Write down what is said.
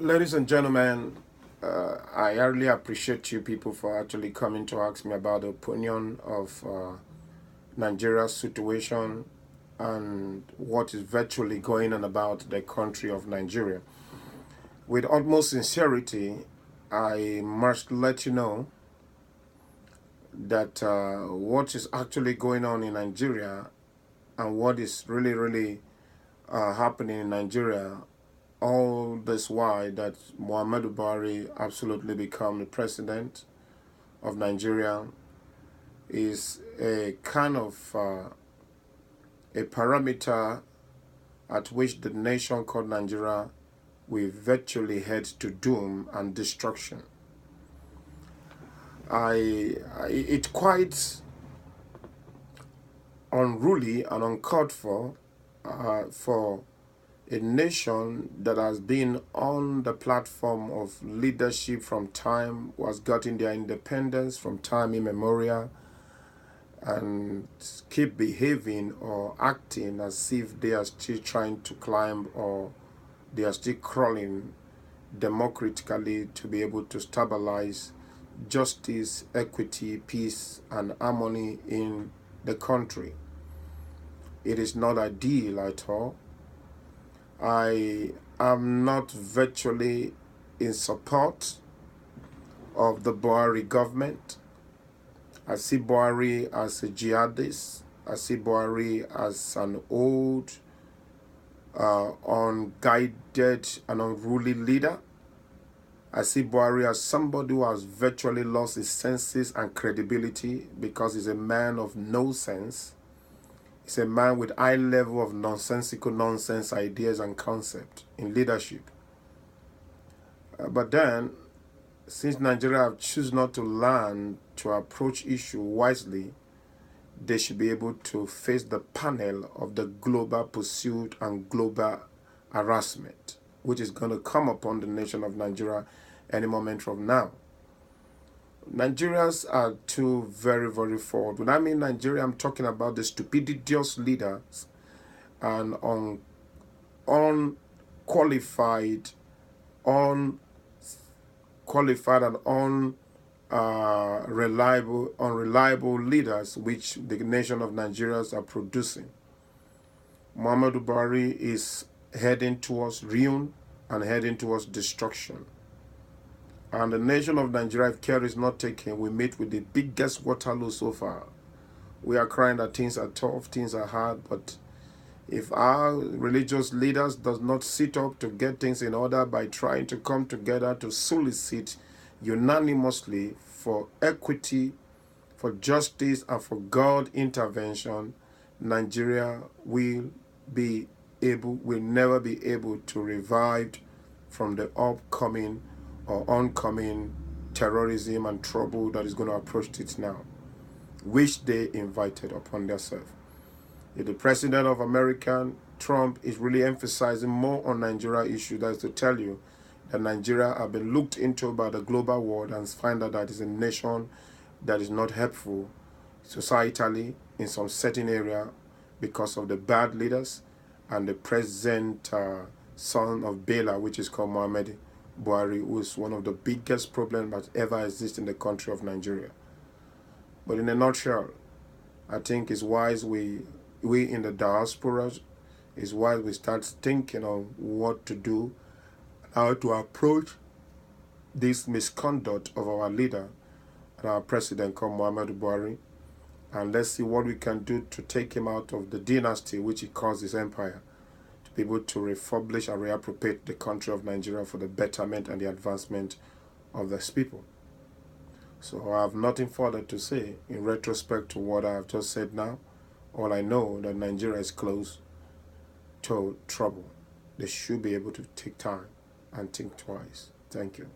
Ladies and gentlemen, I really appreciate you people for actually coming to ask me about the opinion of Nigeria's situation and what is virtually going on about the country of Nigeria. With utmost sincerity, I must let you know that what is actually going on in Nigeria and what is really happening in Nigeria all this while that Muhammadu Buhari absolutely become the president of Nigeria is a kind of a parameter at which the nation called Nigeria will virtually head to doom and destruction. It's quite unruly and uncalled for a nation that has been on the platform of leadership from time was getting their independence from time immemorial and keep behaving or acting as if they are still trying to climb or they are still crawling democratically to be able to stabilize justice, equity, peace, and harmony in the country. It is not ideal at all. I am not virtually in support of the Buahari government. I see Buahari as a jihadist. I see Buahari as an old, unguided, and unruly leader. I see Buahari as somebody who has virtually lost his senses and credibility because he's a man of no sense. He's a man with high level of nonsensical nonsense ideas and concept in leadership. But then, since Nigeria have chosen not to learn to approach issue wisely, they should be able to face the panel of the global pursuit and global harassment, which is going to come upon the nation of Nigeria any moment from now. Nigerians are too very forward. When I mean Nigeria, I'm talking about the stupiditious leaders and unqualified and unreliable leaders which the nation of Nigerians are producing. Muhammadu Buhari is heading towards ruin and heading towards destruction. And the nation of Nigeria, if care is not taken, we meet with the biggest Waterloo so far. We are crying that things are tough, things are hard, but if our religious leaders does not sit up to get things in order by trying to come together to solicit unanimously for equity, for justice, and for God intervention, Nigeria will never be able to revive from the upcoming or oncoming terrorism and trouble that is going to approach it now, which they invited upon themselves. If the president of America, Trump, is really emphasizing more on Nigeria issue, that's to tell you that Nigeria have been looked into by the global world and find that that is a nation that is not helpful societally in some certain area because of the bad leaders and the present son of Bela, which is called Muhammadu Buhari, who is one of the biggest problems that ever exists in the country of Nigeria. But in a nutshell, I think it's wise we in the diaspora, it's wise we start thinking of what to do, how to approach this misconduct of our leader and our president called Muhammadu Buhari, and let's see what we can do to take him out of the dynasty which he calls his empire, to be able to refurbish and reappropriate the country of Nigeria for the betterment and the advancement of these people. So I have nothing further to say in retrospect to what I have just said now. All I know that Nigeria is close to trouble. They should be able to take time and think twice. Thank you.